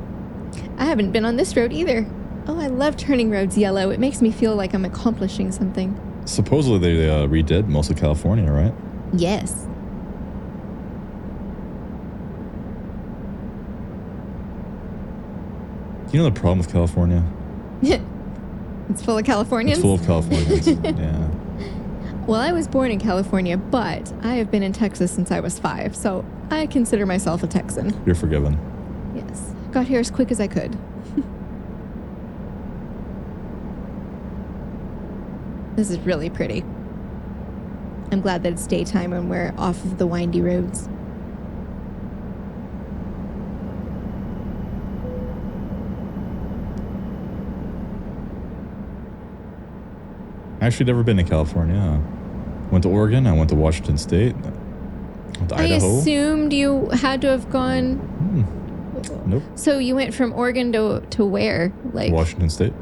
I haven't been on this road either. Oh, I love turning roads yellow. It makes me feel like I'm accomplishing something. Supposedly they redid most of California, right? Yes. You know the problem with California? It's full of Californians? It's full of Californians. Yeah. Well, I was born in California, but I have been in Texas since I was 5, so I consider myself a Texan. You're forgiven. Yes. Got here as quick as I could. This is really pretty. I'm glad that it's daytime and we're off of the windy roads. Actually, never been to California. Went to Oregon. I went to Washington State. Went to Idaho. I assumed you had to have gone. Nope. So you went from Oregon to where? Like Washington State.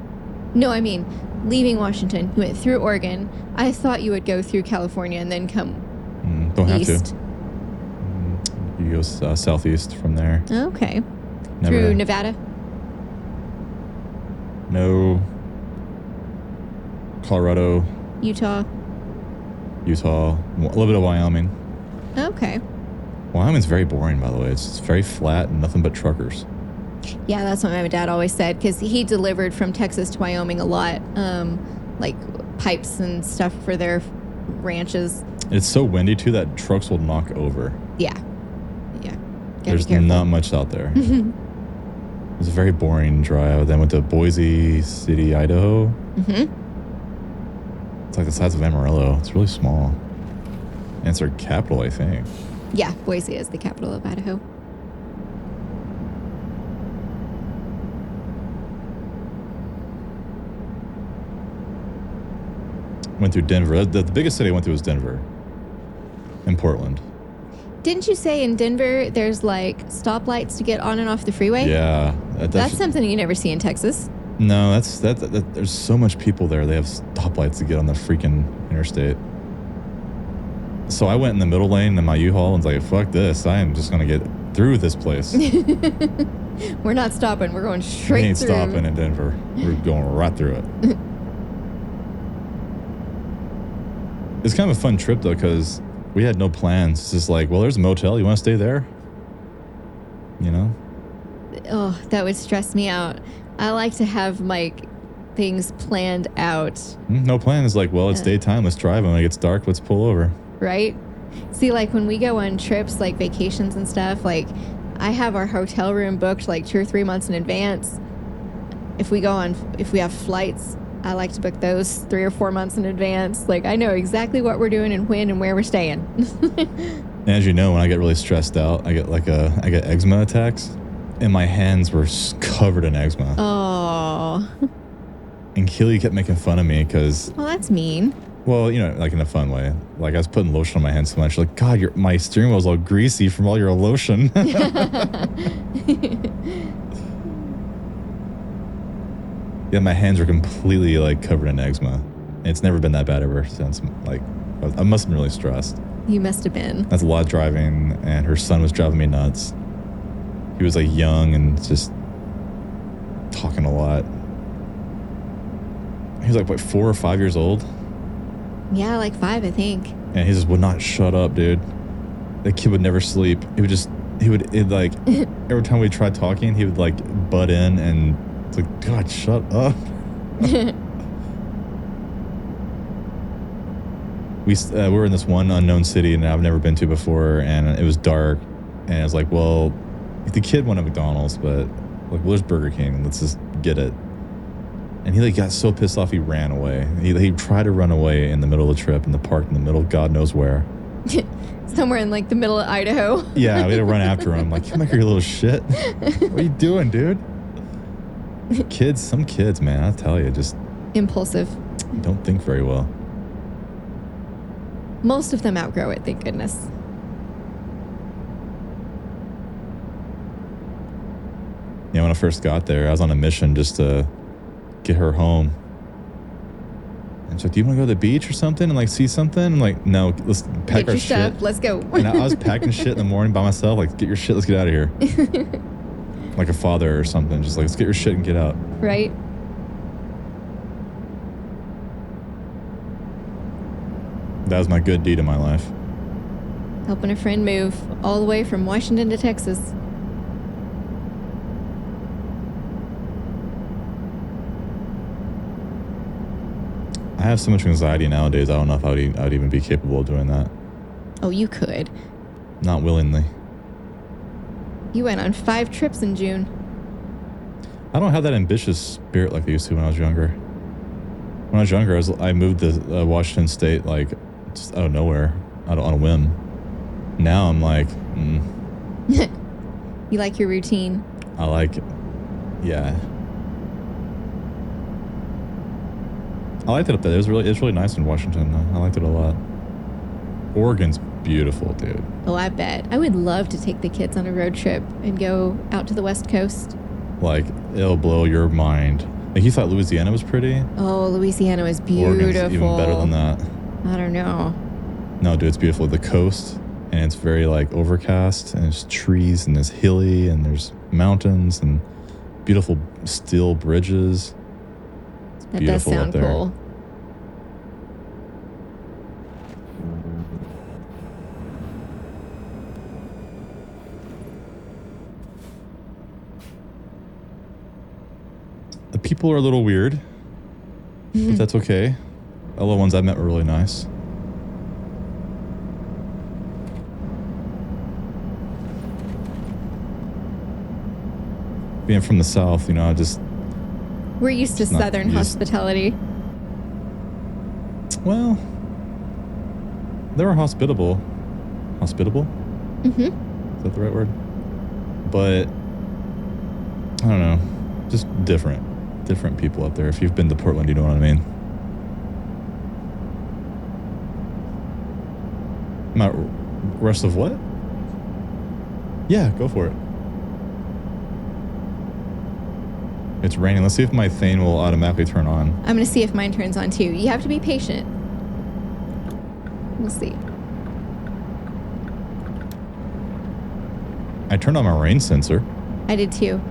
No, I mean leaving Washington. You went through Oregon. I thought you would go through California and then come don't have east. to. You go southeast from there. Okay. Never. Through Nevada. No. Colorado. Utah. A little bit of Wyoming. Okay. Wyoming's very boring, by the way. It's very flat and nothing but truckers. Yeah, that's what my dad always said, because he delivered from Texas to Wyoming a lot, like pipes and stuff for their ranches. It's so windy, too, that trucks will knock over. Yeah. There's not much out there. It was a very boring drive. Then went to Boise City, Idaho. Mm-hmm. It's like the size of Amarillo. It's really small. And it's our capital, I think. Yeah, Boise is the capital of Idaho. Went through Denver. The biggest city I went to was Denver. And Portland. Didn't you say in Denver there's like stoplights to get on and off the freeway? Yeah. That's something you never see in Texas. No, that's there's so much people there. They have stoplights to get on the freaking interstate. So I went in the middle lane in my U-Haul and was like, fuck this. I am just going to get through this place. We're not stopping. We're going We straight ain't through. stopping in Denver. We're going right through it. It's kind of a fun trip, though, because we had no plans. It's just like, well, there's a motel. You want to stay there? You know? Oh, that would stress me out. I like to have like things planned out. No plan. It's like, well, it's daytime. Let's drive. And when it gets dark, let's pull over. Right? See, like when we go on trips, like vacations and stuff, like I have our hotel room booked like 2 or 3 months in advance. If we have flights, I like to book those 3 or 4 months in advance. Like I know exactly what we're doing and when and where we're staying. And as you know, when I get really stressed out, I get eczema attacks. And my hands were covered in eczema. Oh. And Keely kept making fun of me because... Well, that's mean. Well, you know, like in a fun way. Like I was putting lotion on my hands so much. Like, God, my steering wheel's all greasy from all your lotion. Yeah, my hands were completely like covered in eczema. And it's never been that bad ever since. Like, I must have been really stressed. You must have been. That's a lot of driving, and her son was driving me nuts. He was like young and just talking a lot. He was like, what, 4 or 5 years old? Yeah, like 5, I think. And he just would not shut up, dude. That kid would never sleep. Like, every time we tried talking, he would like butt in and it's like, God, shut up. We were in this one unknown city and I've never been to before, and it was dark, and I was like, well, the kid wanted McDonald's, but like, well, there's Burger King, let's just get it. And he like got so pissed off he ran away. He tried to run away in the middle of the trip in the park in the middle of God knows where. Somewhere in like the middle of Idaho. Yeah, we had to run after him. Like, come back here, you little shit. What are you doing, dude? Some kids, man, I tell you, just impulsive. Don't think very well. Most of them outgrow it, thank goodness. Yeah, when I first got there, I was on a mission just to get her home. And she's like, do you want to go to the beach or something and like see something? I'm like, no, let's pack our shit. Let's go. And I was packing shit in the morning by myself, like, get your shit, let's get out of here. Like a father or something, just like, let's get your shit and get out. Right. That was my good deed in my life. Helping a friend move all the way from Washington to Texas. I have so much anxiety nowadays, I don't know if I would even be capable of doing that. Oh, you could. Not willingly. You went on 5 trips in June. I don't have that ambitious spirit like I used to when I was younger. When I was younger, I moved to Washington State like just out of nowhere, on a whim. Now I'm like, You like your routine. I like it. Yeah. I liked it up there. It's really nice in Washington. I liked it a lot. Oregon's beautiful, dude. Oh, I bet. I would love to take the kids on a road trip and go out to the West Coast. Like, it'll blow your mind. Like, you thought Louisiana was pretty? Oh, Louisiana is beautiful. Oregon's even better than that. I don't know. No, dude, it's beautiful. The coast, and it's very, like, overcast, and there's trees, and it's hilly, and there's mountains, and beautiful steel bridges. It's that does sound cool. The people are a little weird, but that's okay. All the ones I met were really nice. Being from the South, you know, we're used to Southern hospitality. Well, they were hospitable. Hospitable? Mm-hmm. Is that the right word? But, I don't know. Just different people up there. If you've been to Portland, you know what I mean. Rest of what? Yeah, go for it. It's raining. Let's see if my thing will automatically turn on. I'm going to see if mine turns on too. You have to be patient. We'll see. I turned on my rain sensor. I did too.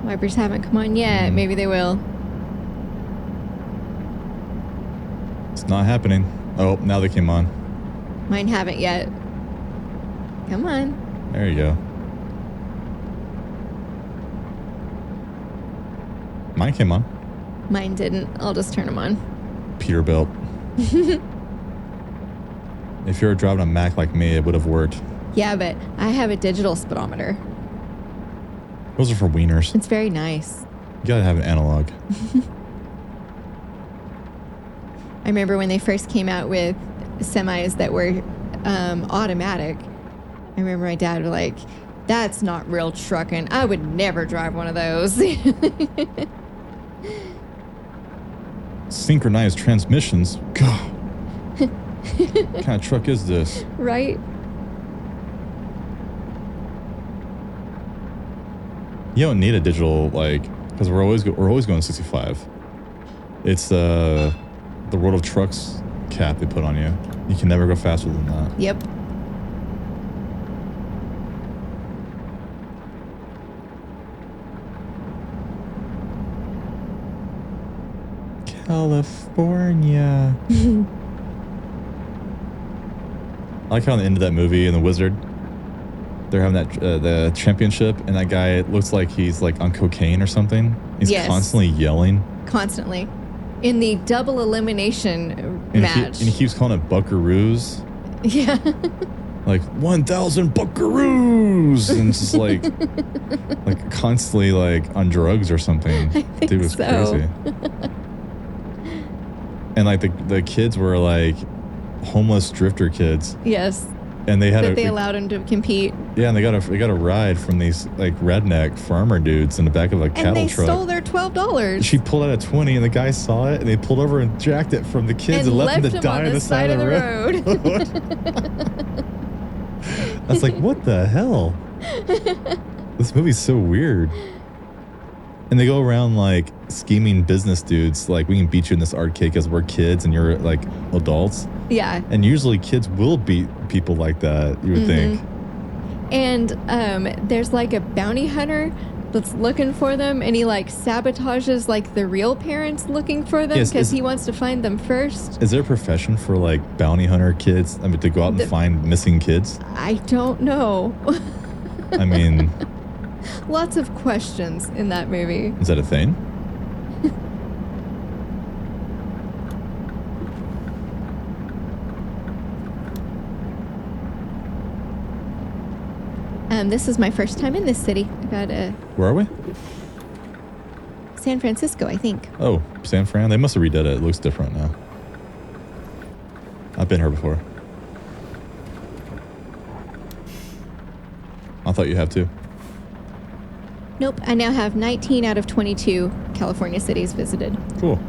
Wipers haven't come on yet. Maybe they will. It's not happening. Oh, now they came on. Mine haven't yet. Come on. There you go. Mine came on. Mine didn't. I'll just turn them on. Peterbilt. If you're driving a Mac like me, it would have worked. Yeah, but I have a digital speedometer. Those are for wieners. It's very nice. You gotta have an analog. I remember when they first came out with semis that were automatic. I remember my dad was like, that's not real trucking. I would never drive one of those. Synchronized transmissions? God. What kind of truck is this? Right? You don't need a digital, like, because we're always going 65. It's the World of Trucks cap they put on you. You can never go faster than that. Yep. California. I like how on the end of that movie in The Wizard, they're having that the championship, and that guy looks like he's like on cocaine or something. He's Yes. constantly yelling. Constantly. In the double elimination And match. He keeps calling it buckaroos. Yeah. Like 1,000 buckaroos, and it's just like constantly like on drugs or something. I think Dude was so. crazy. And like the kids were like homeless drifter kids. Yes. And they had they allowed him to compete. Yeah, and they got a ride from these like redneck farmer dudes in the back of a cattle And they truck. stole their $12. She pulled out a 20, and the guy saw it, and they pulled over and jacked it from the kids and left them to die on the side of the road. I was like, what the hell? This movie's so weird. And they go around like scheming business dudes, like, we can beat you in this arcade because we're kids and you're like adults. Yeah. And usually kids will beat people like that, you would think. And there's like a bounty hunter that's looking for them, and he like sabotages like the real parents looking for them because he wants to find them first. Is there a profession for like bounty hunter kids? I mean, to go out and find missing kids? I don't know. I mean, lots of questions in that movie. Is that a thing? This is my first time in this city. I got a... Where are we? San Francisco, I think. Oh, San Fran? They must have redid it. It looks different now. I've been here before. I thought you have too. Nope. I now have 19 out of 22 California cities visited. Cool.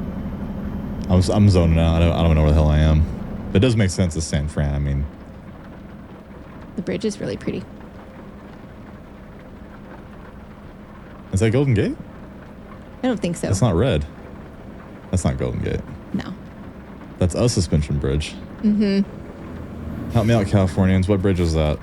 I'm zoning out. I don't know where the hell I am. But it does make sense as San Fran. I mean... The bridge is really pretty. Is that Golden Gate? I don't think so. That's not red. That's not Golden Gate. No. That's a suspension bridge. Mm-hmm. Help me out, Californians. What bridge is that?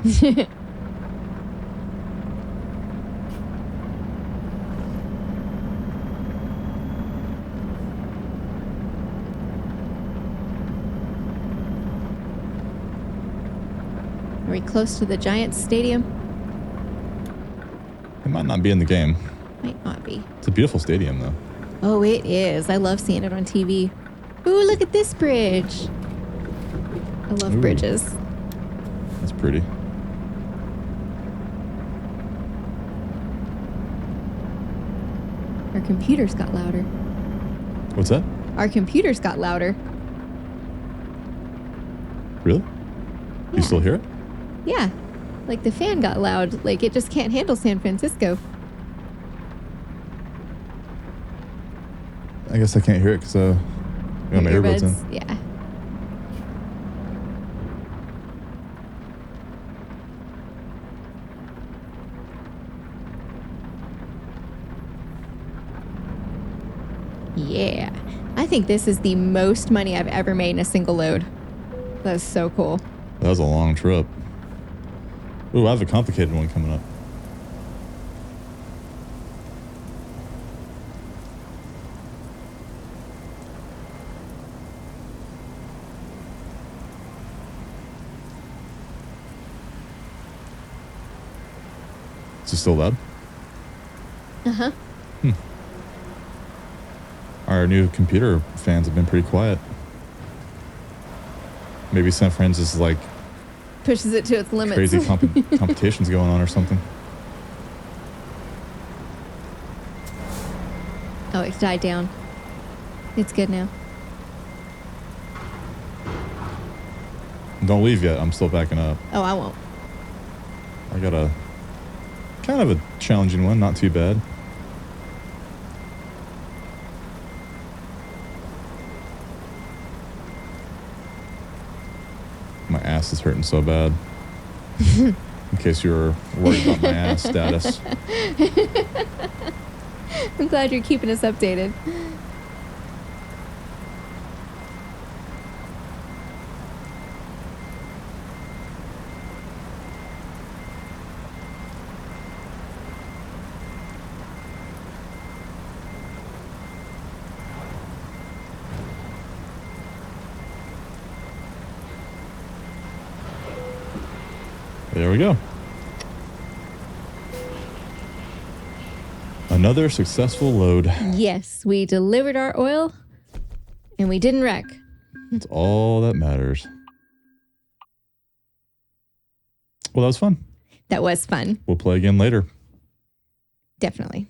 Are we close to the Giants Stadium? It might not be in the game. Might not be. It's a beautiful stadium, though. Oh, it is. I love seeing it on TV. Ooh, look at this bridge. I love bridges. That's pretty. Our computers got louder. What's that? Our computers got louder. Really? Yeah. You still hear it? Yeah. Like the fan got loud. Like it just can't handle San Francisco. I guess I can't hear it because I got my earbuds in. Yeah. Yeah. I think this is the most money I've ever made in a single load. That's so cool. That was a long trip. Ooh, I have a complicated one coming up. Is it still loud? Uh-huh. Our new computer fans have been pretty quiet. Maybe San Fran's is like Pushes it to its limits. crazy competitions going on or something. Oh, it died down. It's good now. Don't leave yet. I'm still backing up. Oh, I won't. I got a kind of a challenging one. Not too bad. My ass is hurting so bad. In case you were worried about my ass status. I'm glad you're keeping us updated. There we go. Another successful load. Yes, we delivered our oil and we didn't wreck. That's all that matters. Well, that was fun. That was fun. We'll play again later. Definitely.